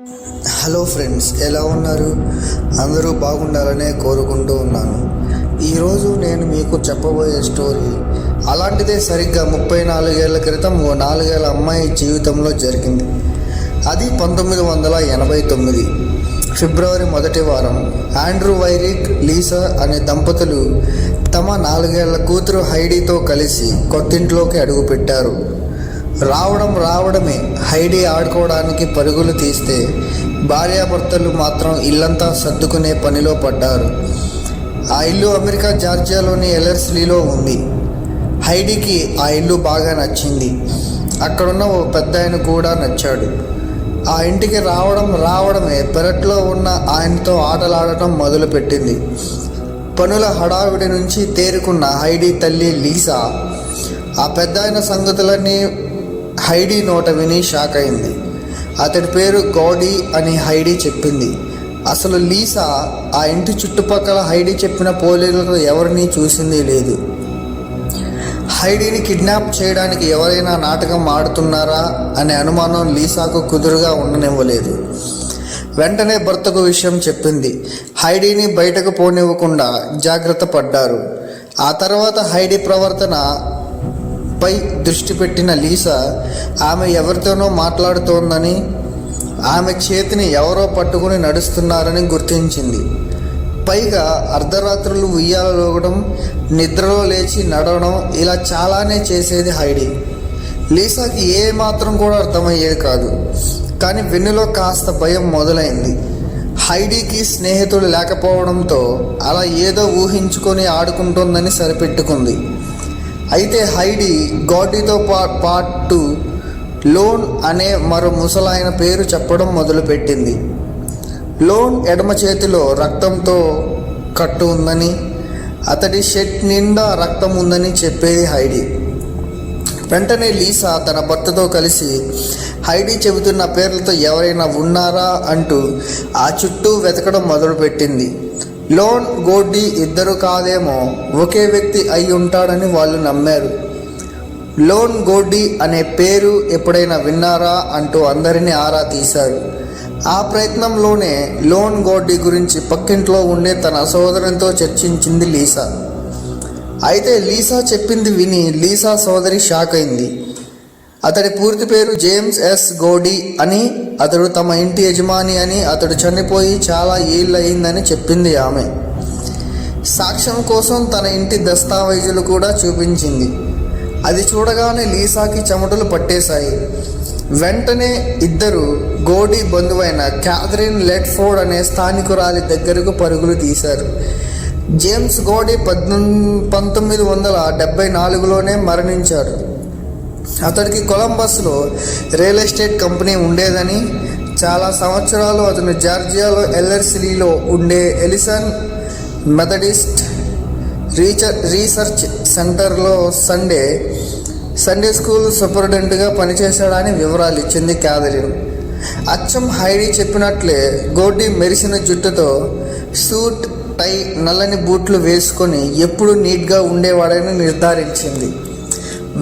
Hello friends, ఎలా ఉన్నారు? అందరూ బాగుండాలనే కోరుకుంటూ ఉన్నాను. ఈరోజు నేను మీకు చెప్పబోయే స్టోరీ అలాంటిదే. సరిగ్గా 34 ఏళ్ల క్రితం ఓ 4 ఏళ్ల అమ్మాయి జీవితంలో జరిగింది. అది 1989 ఫిబ్రవరి మొదటి వారం. ఆండ్రూ వైరిక్, లీసా అనే దంపతులు తమ 4 ఏళ్ల కూతురు హైడీతో కలిసి కొత్తింట్లోకి అడుగుపెట్టారు. రావడమే హైడీ ఆడుకోవడానికి పరుగులు తీస్తే భార్యాభర్తలు మాత్రం ఇల్లంతా సర్దుకునే పనిలో పడ్డారు. ఆ ఇల్లు అమెరికా జార్జియాలోని ఎల్లెర్స్లీలో ఉంది. హైడీకి ఆ ఇల్లు బాగా నచ్చింది. అక్కడున్న ఓ పెద్దాయన కూడా నచ్చాడు. ఆ ఇంటికి రావడమే పెరట్లో ఉన్న ఆయనతో ఆటలాడటం మొదలుపెట్టింది. పనుల హడావిడి నుంచి తేరుకున్న హైడీ తల్లి లీసా ఆ పెద్దాయన సంగతులన్నీ హైడీ నోట విని షాక్ అయింది. అతడి పేరు గౌడీ అని హైడీ చెప్పింది. అసలు లీసా ఆ ఇంటి చుట్టుపక్కల హైడీ చెప్పిన పోలీసులతో ఎవరినీ చూసింది లేదు. హైడీని కిడ్నాప్ చేయడానికి ఎవరైనా నాటకం ఆడుతున్నారా అనే అనుమానం లీసాకు కుదురుగా ఉండనివ్వలేదు. వెంటనే భర్తకు విషయం చెప్పింది. హైడీని బయటకు పోనివ్వకుండా జాగ్రత్త పడ్డారు. ఆ తర్వాత హైడీ ప్రవర్తన పై దృష్టి పెట్టిన లీసా ఆమె ఎవరితోనో మాట్లాడుతోందని, ఆమె చేతిని ఎవరో పట్టుకుని నడుస్తున్నారని గుర్తించింది. పైగా అర్ధరాత్రులు ఉయ్యాలలోగడం, నిద్రలో లేచి నడవడం, ఇలా చాలానే చేసేది హైడీ. లీసాకి ఏ మాత్రం కూడా అర్థమయ్యేది కాదు. కానీ వెన్నులో కాస్త భయం మొదలైంది. హైడీకి స్నేహితుడు లేకపోవడంతో అలా ఏదో ఊహించుకొని ఆడుకుంటోందని సరిపెట్టుకుంది. అయితే హైడీ గౌడీతో పాటు లోన్ అనే మరో ముసలాయన పేరు చెప్పడం మొదలుపెట్టింది. లోన్ ఎడమ చేతిలో రక్తంతో కట్టు ఉందని, అతడి షర్ట్ నిండా రక్తం ఉందని చెప్పేది హైడీ. వెంటనే లీసా తన భర్తతో కలిసి హైడీ చెబుతున్న పేర్లతో ఎవరైనా ఉన్నారా అంటూ ఆ చుట్టూ వెతకడం మొదలుపెట్టింది. లోన్, గౌడీ ఇద్దరు కాదేమో ఒకే వ్యక్తి అయి ఉంటాడని వాళ్ళు నమ్మారు. లోన్, గౌడీ అనే పేరు ఎప్పుడైనా విన్నారా అంటూ అందరినీ ఆరా తీశారు. ఆ ప్రయత్నంలోనే లోన్, గౌడీ గురించి పక్కింట్లో ఉండే తన సోదరునితో చర్చించింది లీసా. అయితే లీసా చెప్పింది విని లీసా సోదరి షాక్ అయింది. అతడి పూర్తి పేరు జేమ్స్ ఎస్ గౌడీ అని, అతడు తమ ఇంటి యజమాని అని, అతడు చనిపోయి చాలా ఏళ్ళు అయిందని చెప్పింది ఆమె. సాక్ష్యం కోసం తన ఇంటి దస్తావేజులు కూడా చూపించింది. అది చూడగానే లీసాకి చెమటలు పట్టేశాయి. వెంటనే ఇద్దరు గౌడీ బంధువైన క్యాథరిన్ లెడ్ఫోర్డ్ అనే స్థానికురాలి దగ్గరకు పరుగులు తీశారు. జేమ్స్ గౌడీ 1974లోనే మరణించాడు. అతడికి కొలంబస్లో రియల్ ఎస్టేట్ కంపెనీ ఉండేదని, చాలా సంవత్సరాలు అతను జార్జియాలో ఎల్లెర్స్లీలో ఉండే ఎలిసన్ మెథడిస్ట్ రీసెర్చ్ సెంటర్లో సండే స్కూల్ సూపరింటెండెంట్గా పనిచేశాడని వివరాలు ఇచ్చింది క్యాథరిన్. అచ్చం హైడీ చెప్పినట్లే గౌడీ మెరిసిన జుట్టుతో, సూట్, టై, నల్లని బూట్లు వేసుకొని ఎప్పుడూ నీట్గా ఉండేవాడని నిర్ధారించింది.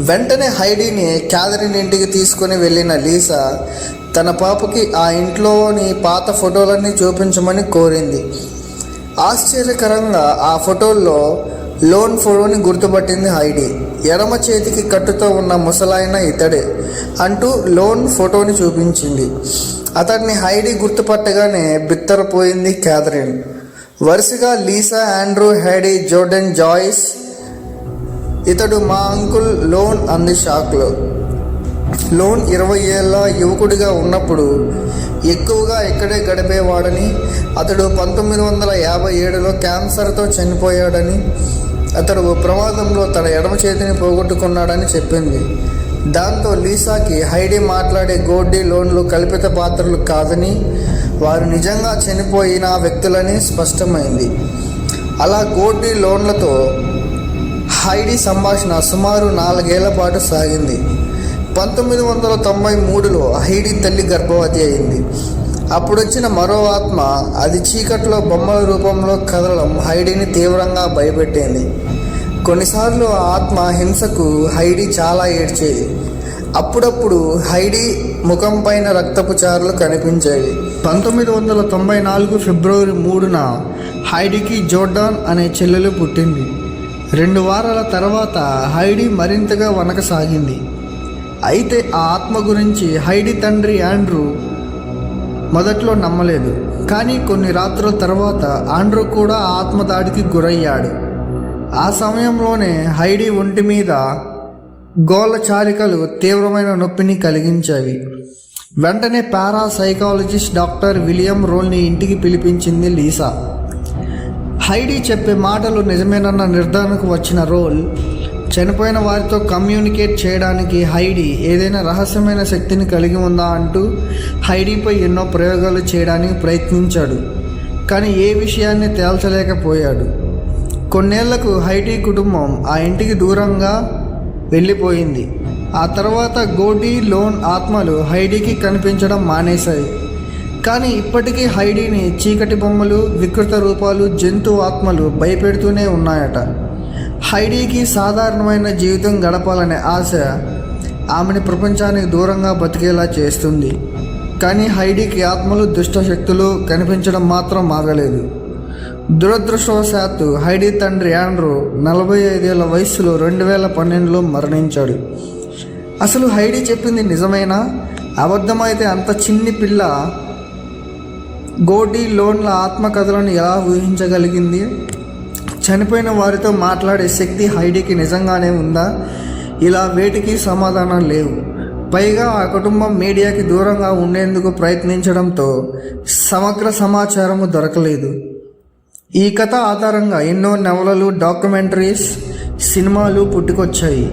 వెంటనే హైడీని క్యాథరిన్ ఇంటికి తీసుకుని వెళ్ళిన లీసా తన పాపకి ఆ ఇంట్లోని పాత ఫోటోలన్నీ చూపించమని కోరింది. ఆశ్చర్యకరంగా ఆ ఫోటోల్లో లోన్ ఫోటోని గుర్తుపట్టింది హైడీ. ఎడమ చేతికి కట్టుతో ఉన్న ముసలాయన ఇతడే అంటూ లోన్ ఫోటోని చూపించింది. అతన్ని హైడీ గుర్తుపట్టగానే బిత్తరపోయింది క్యాథరిన్. వరుసగా లీసా, ఆండ్రూ, హైడీ, జోర్డన్, జాయిస్, ఇతడు మా అంకుల్ లోన్ అంది షాక్లో. లోన్ 20 ఏళ్ళ యువకుడిగా ఉన్నప్పుడు ఎక్కువగా ఇక్కడే గడిపేవాడని, అతడు 1957లో క్యాన్సర్తో చనిపోయాడని, అతడు ఓ ప్రమాదంలో తన ఎడమ చేతిని పోగొట్టుకున్నాడని చెప్పింది. దాంతో లీసాకి హైడీ మాట్లాడే గౌడీ, లోన్లు కల్పిత పాత్రలు కాదని, వారు నిజంగా చనిపోయిన వ్యక్తులని స్పష్టమైంది. అలా గౌడీ, లోన్లతో హైడీ సంభాషణ సుమారు 4 ఏళ్ల పాటు సాగింది. 1993లో హైడీ తల్లి గర్భవతి అయింది. అప్పుడొచ్చిన మరో ఆత్మ, అది చీకట్లో బొమ్మల రూపంలో కదలడం హైడీని తీవ్రంగా భయపెట్టింది. కొన్నిసార్లు ఆ ఆత్మ హింసకు హైడీ చాలా ఏడ్చేది. అప్పుడప్పుడు హైడీ ముఖం పైన రక్తపు చారలు కనిపించాయి. 1994 ఫిబ్రవరి 3న హైడీకి జోర్డాన్ అనే చెల్లెలు పుట్టింది. 2 వారాల తర్వాత హైడీ మరింతగా వణకసాగింది. అయితే ఆ ఆత్మ గురించి హైడీ తండ్రి ఆండ్రూ మొదట్లో నమ్మలేదు. కానీ కొన్ని రాత్రుల తర్వాత ఆండ్రూ కూడా ఆత్మదాడికి గురయ్యాడు. ఆ సమయంలోనే హైడీ ఒంటి మీద గోళ్ళ చారికలు తీవ్రమైన నొప్పిని కలిగించాయి. వెంటనే పారాసైకాలజిస్ట్ డాక్టర్ విలియం రోల్ని ఇంటికి పిలిపించింది లీసా. హైడీ చెప్పే మాటలు నిజమేనన్న నిర్ధారణకు వచ్చిన రోల్ చనిపోయిన వారితో కమ్యూనికేట్ చేయడానికి హైడీ ఏదైనా రహస్యమైన శక్తిని కలిగి ఉందా అంటూ హైడీపై ఎన్నో ప్రయోగాలు చేయడానికి ప్రయత్నించాడు. కానీ ఏ విషయాన్ని తేల్చలేకపోయాడు. కొన్నేళ్లకు హైడీ కుటుంబం ఆ ఇంటికి దూరంగా వెళ్ళిపోయింది. ఆ తర్వాత గోడీ లోన్ ఆత్మలు హైడీకి కనిపించడం మానేశాయి. కానీ ఇప్పటికీ హైడీని చీకటి బొమ్మలు, వికృత రూపాలు, జంతు ఆత్మలు భయపెడుతూనే ఉన్నాయట. హైడీకి సాధారణమైన జీవితం గడపాలనే ఆశ ఆమెని ప్రపంచానికి దూరంగా బతికేలా చేస్తుంది. కానీ హైడీకి ఆత్మలు, దుష్ట శక్తులు కనిపించడం మాత్రం ఆగలేదు. దురదృష్టవశాత్తు హైడీ తండ్రి ఆండ్రూ 45 ఏళ్ల వయస్సులో 2012లో మరణించాడు. అసలు హైడీ చెప్పింది నిజమేనా? అబద్ధమైతే అంత చిన్ని పిల్ల గోడీ లోన్ల ఆత్మకథలను ఎలా ఊహించగలిగింది? చనిపోయిన వారితో మాట్లాడే శక్తి హైడీకి నిజంగానే ఉందా? ఇలా వేటికి సమాధానం లేవు. పైగా ఆ కుటుంబం మీడియాకి దూరంగా ఉండేందుకు ప్రయత్నించడంతో సమగ్ర సమాచారము దొరకలేదు. ఈ కథ ఆధారంగా ఎన్నో నవలలు, డాక్యుమెంటరీస్, సినిమాలు పుట్టుకొచ్చాయి.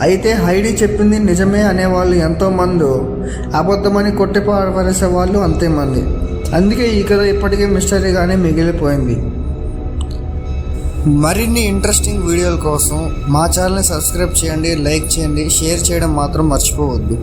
అయితే హైడీ చెప్పింది నిజమే అనేవాళ్ళు ఎంతోమంది, అబద్ధమని కొట్టిపారేసే వాళ్ళు అంతేమంది. అందుకే ఈ కథ ఇప్పటికీ మిస్టరీగానే మిగిలిపోయింది. మరిన్ని ఇంట్రెస్టింగ్ వీడియోల కోసం మా ఛానల్ని సబ్స్క్రైబ్ చేయండి, లైక్ చేయండి, షేర్ చేయడం మాత్రం మర్చిపోవద్దు.